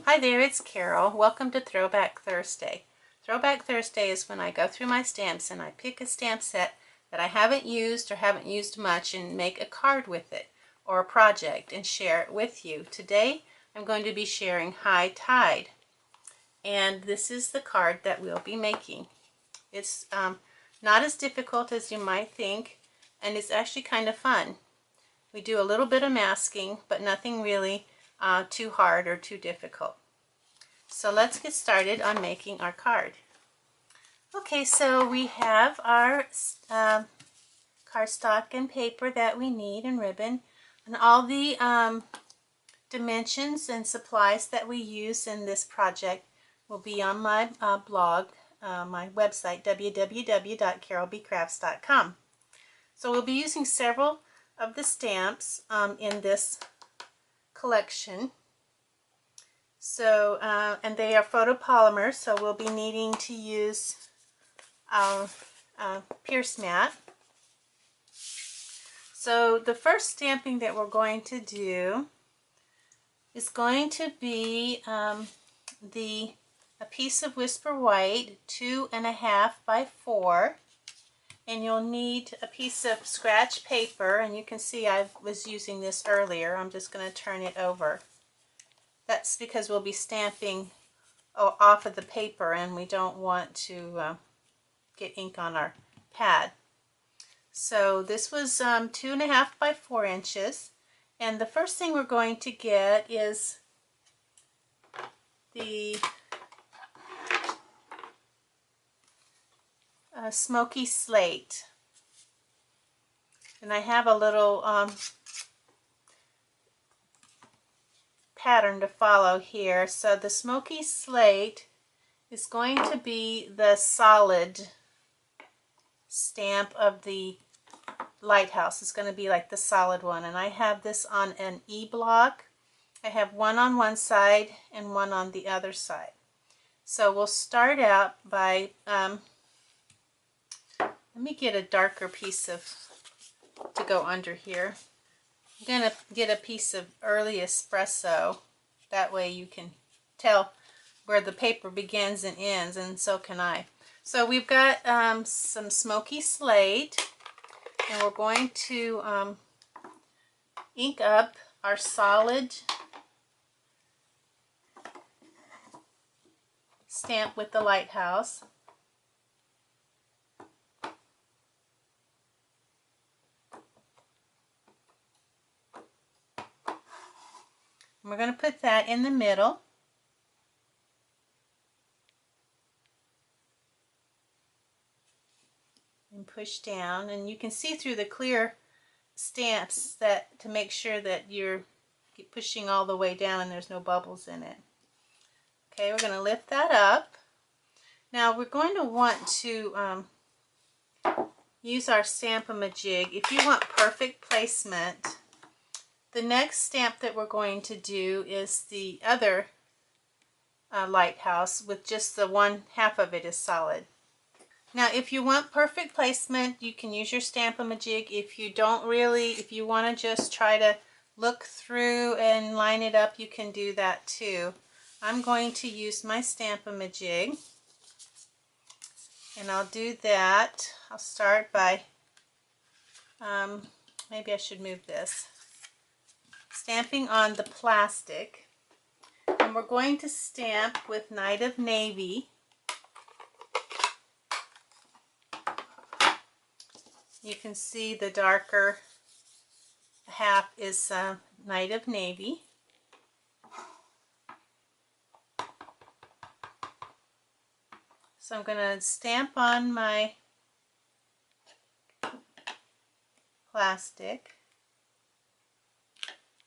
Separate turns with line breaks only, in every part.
Hi there, it's Carol. Welcome to Throwback Thursday. Throwback Thursday is when I go through my stamps and I pick a stamp set that I haven't used or haven't used much and make a card with it or a project and share it with you. Today I'm going to be sharing High Tide, and this is the card that we'll be making. It's not as difficult as you might think, and it's actually kind of fun. We do a little bit of masking, but nothing really too hard or too difficult. So let's get started on making our card. Okay, so we have our cardstock and paper that we need and ribbon, and all the dimensions and supplies that we use in this project will be on my blog, my website, www.carolbcrafts.com. So we'll be using several of the stamps in this collection. So, and they are photopolymers, so we'll be needing to use our Pierce mat. So the first stamping that we're going to do is going to be a piece of Whisper White, 2.5 by 4, and you'll need a piece of scratch paper, and you can see I was using this earlier. I'm just going to turn it over. That's because we'll be stamping off of the paper and we don't want to get ink on our pad. So this was 2.5 by 4 inches, and the first thing we're going to get is the Smoky Slate, and I have a little pattern to follow here. So the Smoky Slate is going to be the solid stamp of the lighthouse. It's going to be like the solid one, and I have this on an E block. I have one on one side and one on the other side. So we'll start out by let me get a darker piece to go under here. I'm going to get a piece of early espresso. That way you can tell where the paper begins and ends, and so can I. So we've got some Smoky Slate, and we're going to ink up our solid stamp with the lighthouse. And we're going to put that in the middle. And push down, and you can see through the clear stamps that to make sure that you're pushing all the way down and there's no bubbles in it. Okay, we're going to lift that up. Now we're going to want to use our Stamp-A-Ma-Jig. If you want perfect placement, the next stamp that we're going to do is the other lighthouse with just the one half of it is solid. Now if you want perfect placement, you can use your Stamp-A-Ma-Jig. If you don't really, if you want to just try to look through and line it up, you can do that too. I'm going to use my Stamp-A-Ma-Jig, and I'll do that. I'll start by, maybe I should move this, stamping on the plastic, and we're going to stamp with Night of Navy. You can see the darker half is Night of Navy. So I'm going to stamp on my plastic,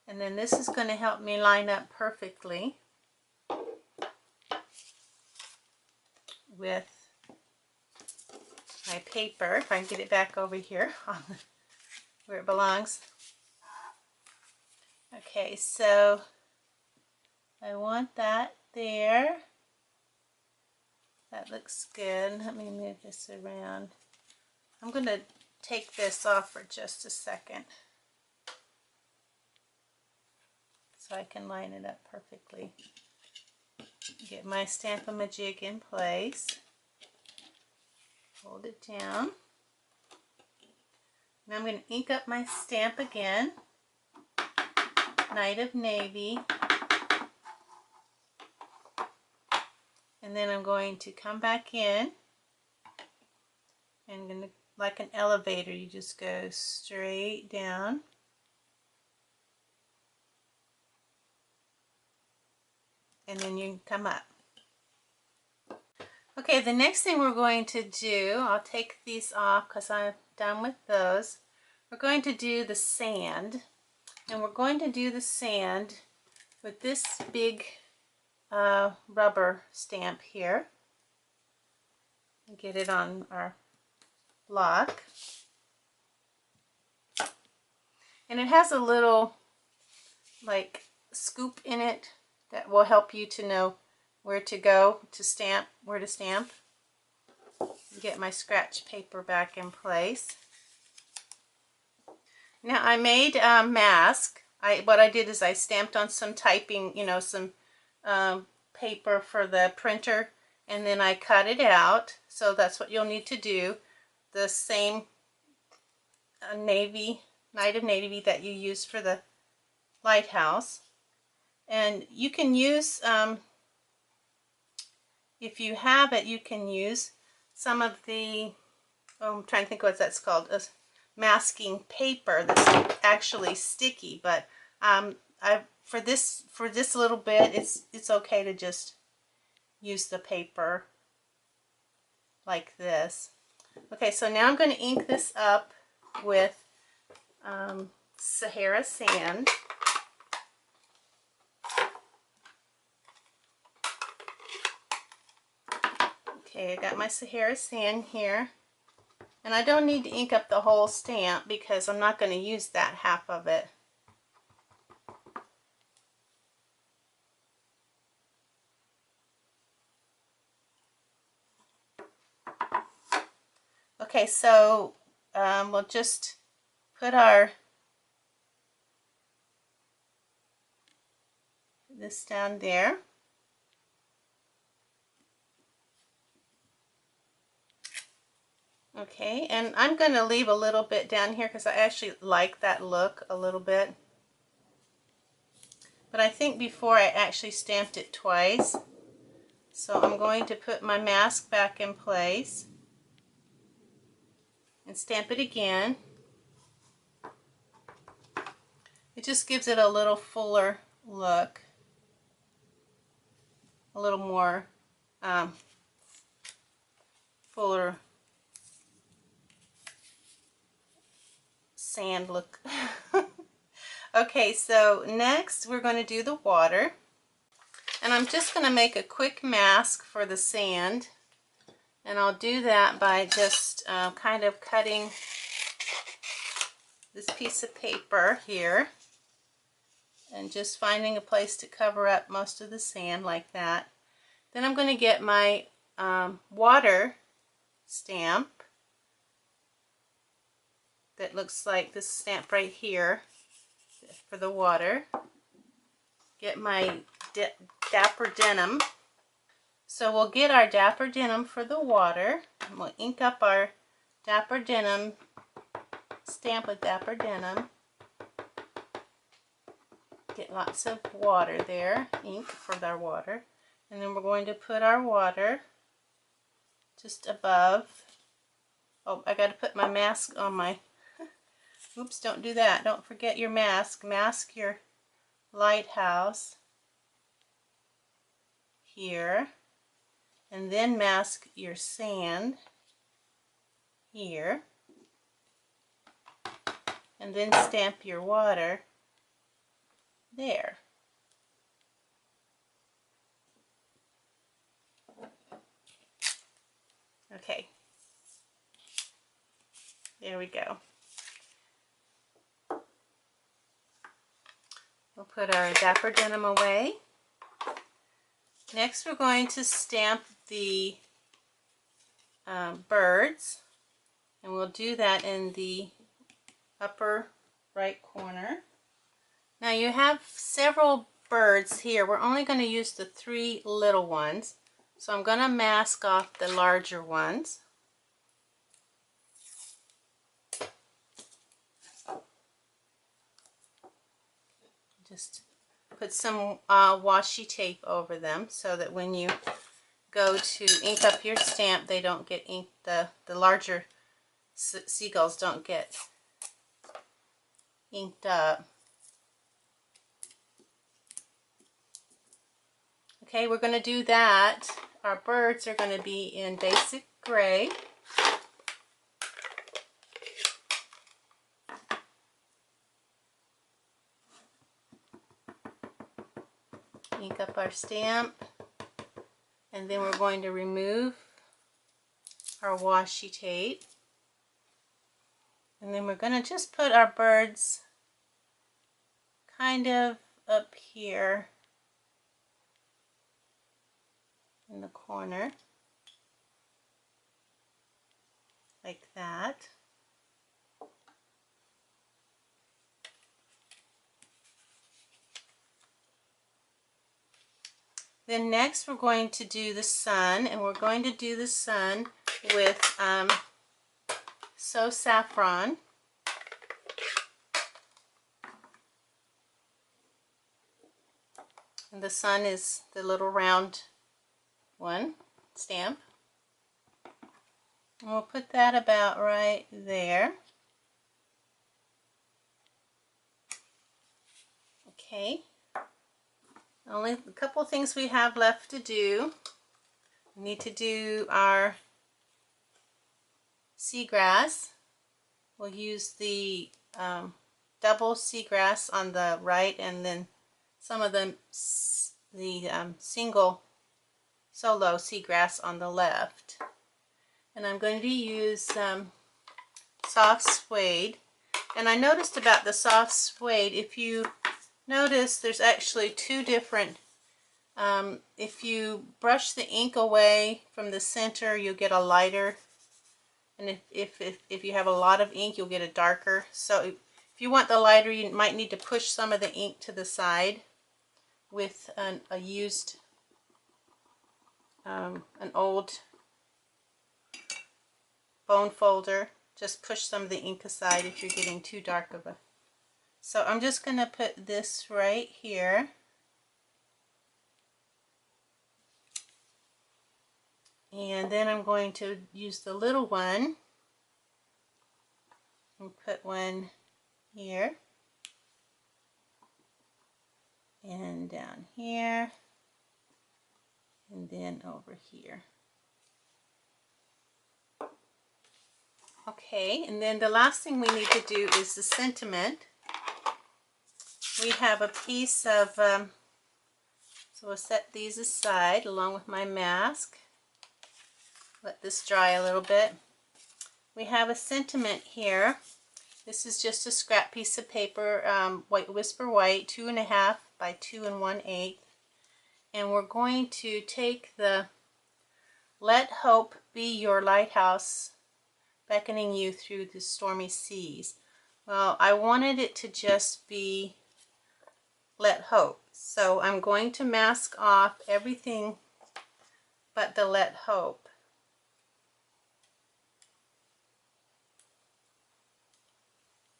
and then this is going to help me line up perfectly with my paper. If I can get it back over here on where it belongs. Okay, so I want that there. That looks good. Let me move this around. I'm going to take this off for just a second so I can line it up perfectly. Get my Stamp-A-Majig in place. Hold it down. Now I'm going to ink up my stamp again. Night of Navy. And then I'm going to come back in. And I'm going to, like an elevator, you just go straight down. And then you can come up. Okay, the next thing we're going to do, I'll take these off because I'm done with those. We're going to do the sand. And we're going to do the sand with this big rubber stamp here. Get it on our block. And it has a little like scoop in it that will help you to know where to go to stamp, where to stamp. Get my scratch paper back in place. Now I made a mask. What I did is I stamped on some typing, you know, some paper for the printer, and then I cut it out. So that's what you'll need to do. The same navy, Night of Navy that you use for the lighthouse. And you can use, if you have it, you can use some of the, I'm trying to think what that's called, masking paper that's actually sticky. But for this little bit, it's okay to just use the paper like this. Okay, so now I'm going to ink this up with Sahara sand. Okay, I got my Sahara sand here. And I don't need to ink up the whole stamp because I'm not going to use that half of it. Okay, so we'll just put this down there. Okay, and I'm going to leave a little bit down here because I actually like that look a little bit. But I think before I actually stamped it twice. So I'm going to put my mask back in place and stamp it again. It just gives it a little fuller look, a little more fuller sand look. Okay, so next we're going to do the water. And I'm just going to make a quick mask for the sand. And I'll do that by just kind of cutting this piece of paper here. And just finding a place to cover up most of the sand like that. Then I'm going to get my water stamp that looks like this stamp right here for the water. Get my Dapper Denim. So we'll get our Dapper Denim for the water. And we'll ink up our Dapper Denim, stamp with Dapper Denim. Get lots of water there, ink for our water. And then we're going to put our water just above. Oh, I got to put my mask on my, oops, don't do that. Don't forget your mask. Mask your lighthouse here. And then mask your sand here. And then stamp your water there. Okay. There we go. We'll put our Dapper Denim away. Next we're going to stamp the birds. And we'll do that in the upper right corner. Now you have several birds here, we're only going to use the 3 little ones. So I'm going to mask off the larger ones. Just put some washi tape over them so that when you go to ink up your stamp, they don't get inked, the larger seagulls don't get inked up. Okay, we're going to do that. Our birds are going to be in basic gray. Ink up our stamp, and then we're going to remove our washi tape, and then we're going to just put our birds kind of up here in the corner, like that. Then next we're going to do the sun, and we're going to do the sun with So Saffron. And the sun is the little round one stamp. And we'll put that about right there. Okay. Only a couple things we have left to do. We need to do our seagrass. We'll use the double seagrass on the right, and then some of the single solo seagrass on the left. And I'm going to use soft suede. And I noticed about the soft suede, if you notice, there's actually 2 different, if you brush the ink away from the center, you'll get a lighter, and if you have a lot of ink, you'll get a darker. So if you want the lighter, you might need to push some of the ink to the side with a used, an old bone folder. Just push some of the ink aside if you're getting too dark of a. So I'm just going to put this right here. And then I'm going to use the little one and put one here and down here and then over here. Okay, and then the last thing we need to do is the sentiment. We have a piece of, so we'll set these aside along with my mask. Let this dry a little bit. We have a sentiment here. This is just a scrap piece of paper, white Whisper White, 2.5 by 2 1/8. And we're going to take the Let Hope Be Your Lighthouse, beckoning you through the stormy seas. Well, I wanted it to just be Let Hope. So I'm going to mask off everything but the Let Hope.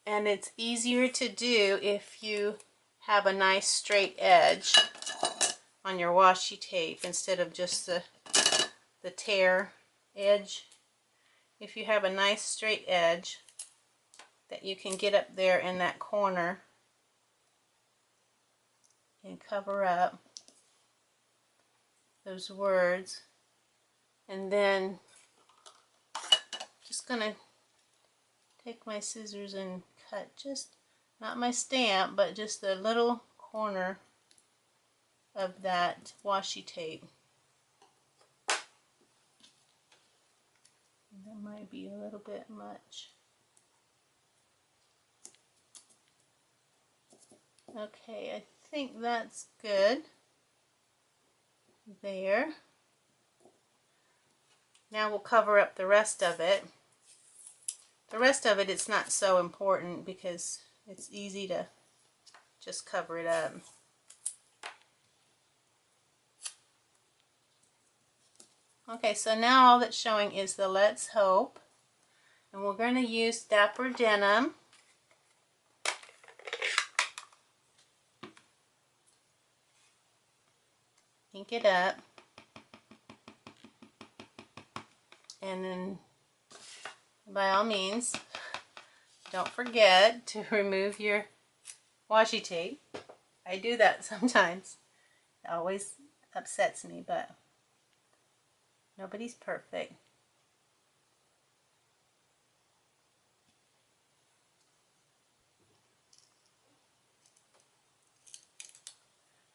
And it's easier to do if you have a nice straight edge on your washi tape instead of just the tear edge. If you have a nice straight edge that you can get up there in that corner and cover up those words, and then just gonna take my scissors and cut just, not my stamp, but just the little corner of that washi tape. That might be a little bit much. Okay, I think that's good. There. Now we'll cover up the rest of it. The rest of it, it's not so important because it's easy to just cover it up. Okay, so now all that's showing is the Let's Hope. And we're going to use Dapper Denim. Ink it up. And then, by all means, don't forget to remove your washi tape. I do that sometimes. It always upsets me, but nobody's perfect.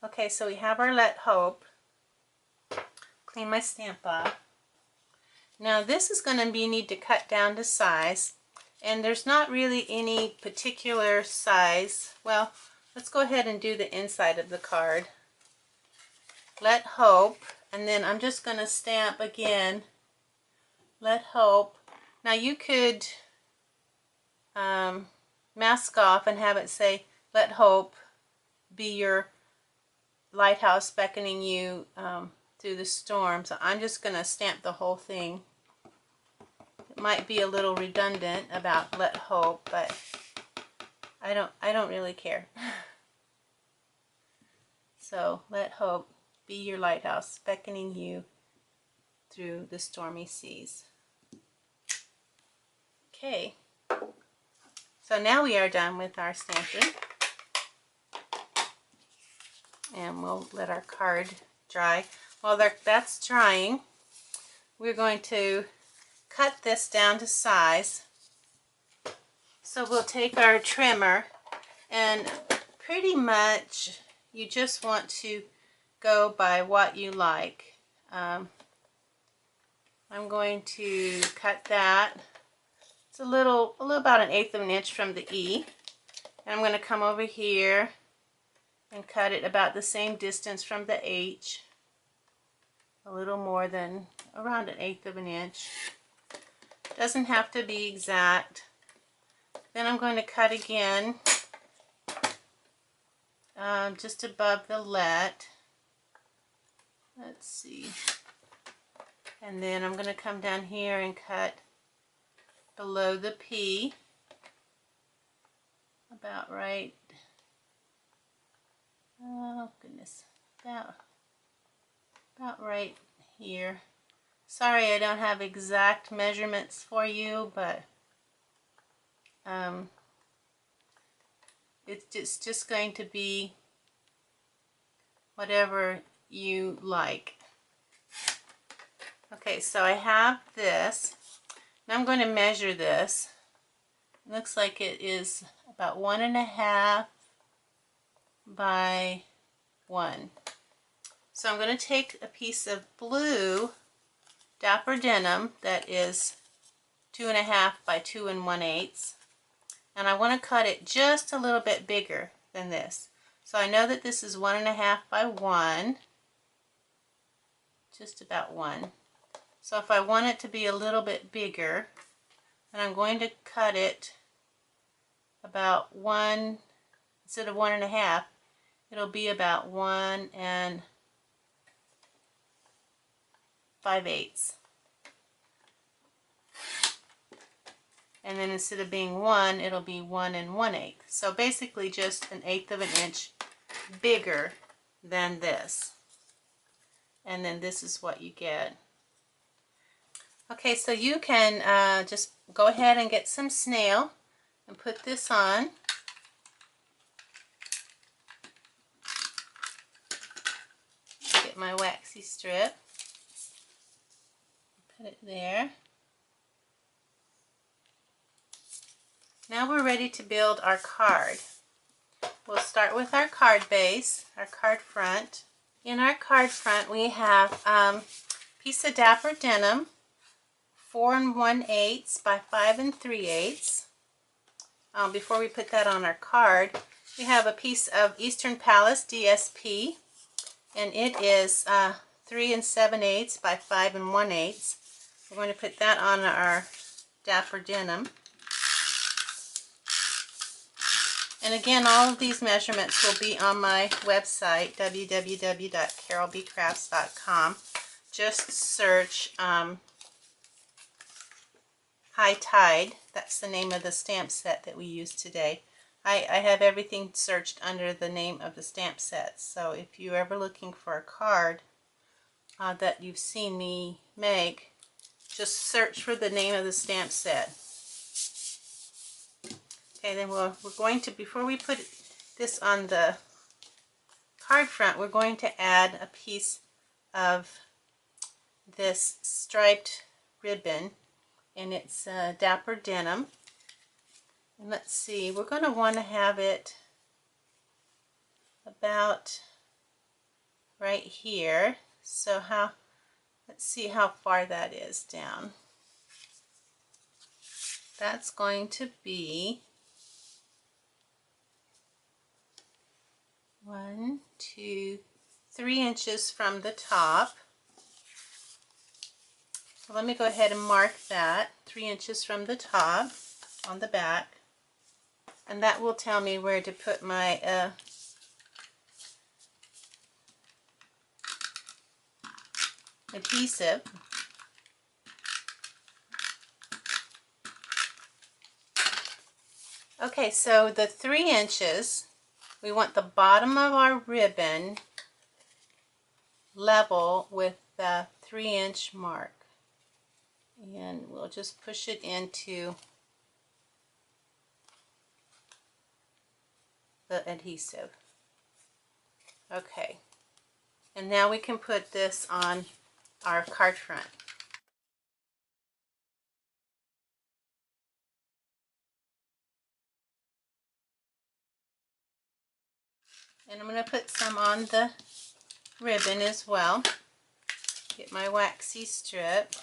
Okay, so we have our Let Hope. Clean my stamp off. Now this is going to be need to cut down to size, and there's not really any particular size. Well, let's go ahead and do the inside of the card. Let Hope, and then I'm just going to stamp again, Let Hope. Now you could mask off and have it say, Let Hope be your lighthouse beckoning you through the storm. So I'm just going to stamp the whole thing. It might be a little redundant about Let Hope, but I don't really care. So Let Hope be your lighthouse beckoning you through the stormy seas. Okay, so now we are done with our stamping, and we'll let our card dry. While that's drying, we're going to cut this down to size. So we'll take our trimmer, and pretty much you just want to go by what you like. I'm going to cut that. It's a little about 1/8 of an inch from the E. And I'm going to come over here and cut it about the same distance from the H. A little more than around 1/8 of an inch. Doesn't have to be exact. Then I'm going to cut again just above the let. Let's see. And then I'm going to come down here and cut below the P, about right, oh goodness, about right here. Sorry I don't have exact measurements for you, but it's just going to be whatever you like. Okay, so I have this. Now I'm going to measure this. It looks like it is about 1.5 by 1. So I'm going to take a piece of blue Dapper Denim that is 2.5 by 2 1/8, and I want to cut it just a little bit bigger than this. So I know that this is 1.5 by 1, just about 1. So if I want it to be a little bit bigger, then I'm going to cut it about 1, instead of 1.5, it'll be about 1 5/8. And then instead of being 1, it'll be 1 1/8. So basically just 1/8 of an inch bigger than this. And then this is what you get. Okay, so you can just go ahead and get some Snail and put this on. Get my waxy strip. Put it there. Now we're ready to build our card. We'll start with our card base, our card front. In our card front we have a piece of Dapper Denim, 4 1/8 by 5 3/8. Before we put that on our card, we have a piece of Eastern Palace DSP, and it is 3 7/8 by 5 1/8. We're going to put that on our Dapper Denim. And again, all of these measurements will be on my website, www.carolbcrafts.com. just search High Tide. That's the name of the stamp set that we use today. I have everything searched under the name of the stamp sets. So if you're ever looking for a card that you've seen me make, just search for the name of the stamp set. Okay, then we're going to, before we put this on the card front, we're going to add a piece of this striped ribbon, and it's Dapper Denim. And let's see, we're going to want to have it about right here. So let's see how far that is down. That's going to be 1, 2, 3 inches from the top. So let me go ahead and mark that 3 inches from the top on the back, and that will tell me where to put my adhesive. Okay, so the 3 inches, we want the bottom of our ribbon level with the 3-inch mark, and we'll just push it into the adhesive. Okay, and now we can put this on our card front. And I'm going to put some on the ribbon as well. Get my waxy strip.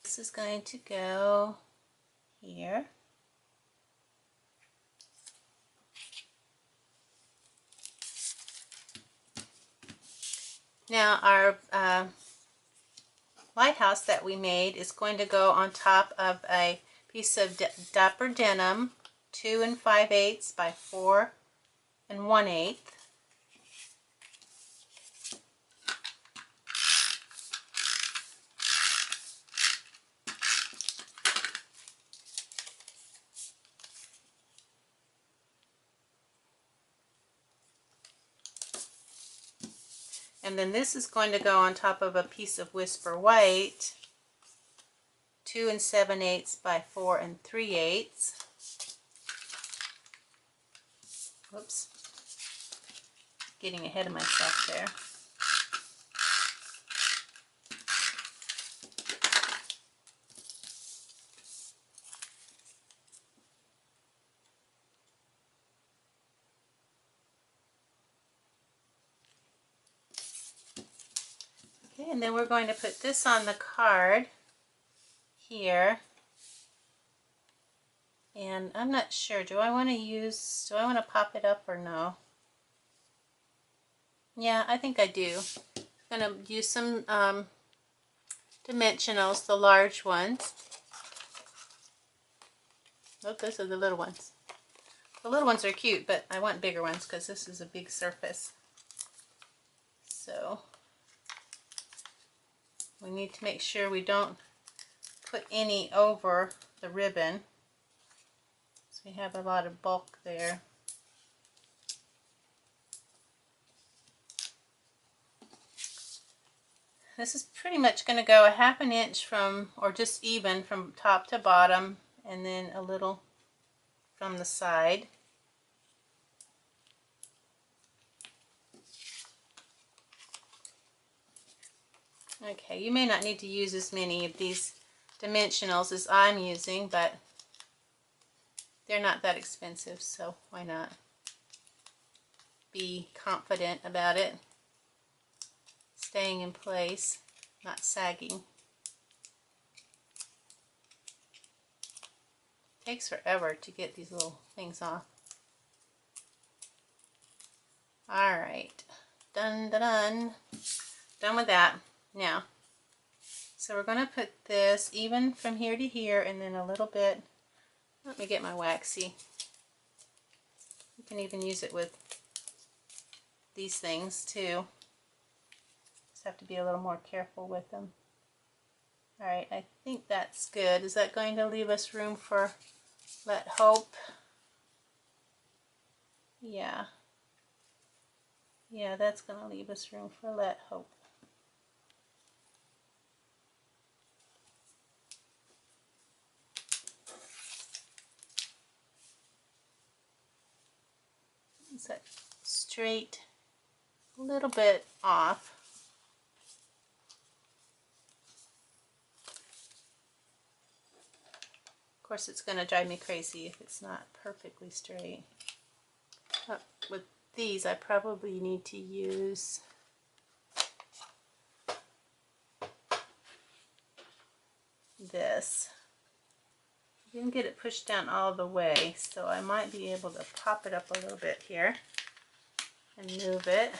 This is going to go here. Now our lighthouse that we made is going to go on top of a piece of Dapper Denim, 2 5/8 by 4 1/8. And then this is going to go on top of a piece of Whisper White, 2 7/8 by 4 3/8. Whoops, getting ahead of myself there. Okay, and then we're going to put this on the card here. And I'm not sure, do I want to pop it up or no? Yeah, I think I do. I'm going to use some dimensionals, the large ones. Oh, those are the little ones. The little ones are cute, but I want bigger ones because this is a big surface. So we need to make sure we don't put any over the ribbon. So we have a lot of bulk there. This is pretty much going to go a 1/2 inch from, or just even from top to bottom, and then a little from the side. Okay, you may not need to use as many of these dimensionals as I'm using, but they're not that expensive, so why not? Be confident about it staying in place, not sagging. It takes forever to get these little things off. Alright, done with that. Now, so we're going to put this even from here to here, and then a little bit. Let me get my waxy. You can even use it with these things too. Just have to be a little more careful with them. Alright, I think that's good. Is that going to leave us room for Let Hope? Yeah. Yeah, that's going to leave us room for Let Hope. Is that straight? A little bit off. Of course, it's going to drive me crazy if it's not perfectly straight. But with these, I probably need to use this. I didn't get it pushed down all the way, so I might be able to pop it up a little bit here and move it.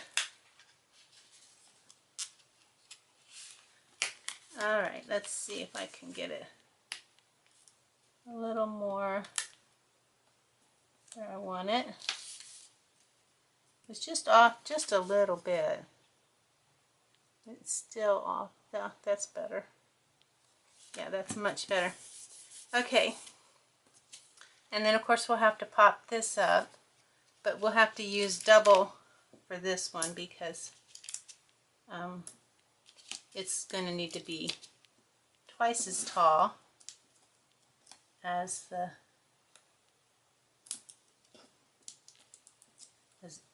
Alright, let's see if I can get it a little more where I want it. It's just off just a little bit. It's still off. Yeah, that's better. Yeah, that's much better. Okay. And then of course we'll have to pop this up, but we'll have to use double for this one because it's going to need to be twice as tall as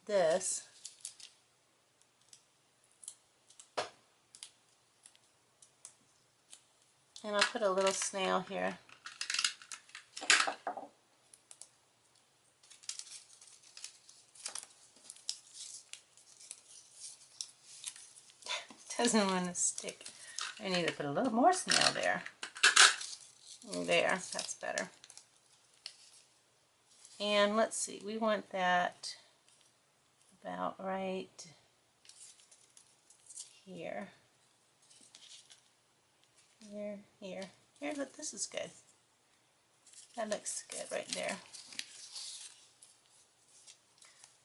this. And I'll put a little snail here. Doesn't want to stick. I need to put a little more snail there. There, that's better. And let's see, we want that about right here. Here, look, this is good. That looks good right there.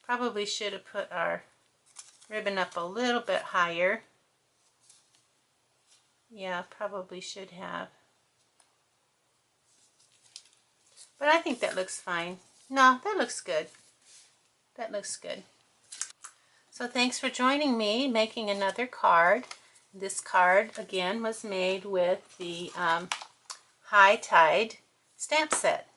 Probably should have put our ribbon up a little bit higher. Yeah, probably should have. But I think that looks fine. No, that looks good. That looks good. So thanks for joining me making another card. This card again was made with the High Tide stamp set.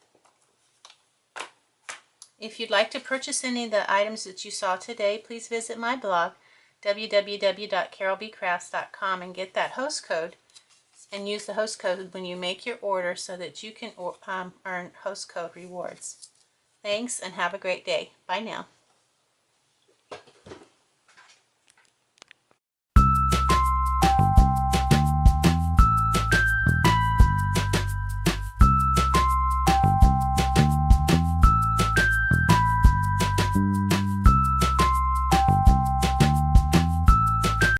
If you'd like to purchase any of the items that you saw today, please visit my blog www.carolbcrafts.com and get that host code, and use the host code when you make your order so that you can earn host code rewards. Thanks and have a great day. Bye now.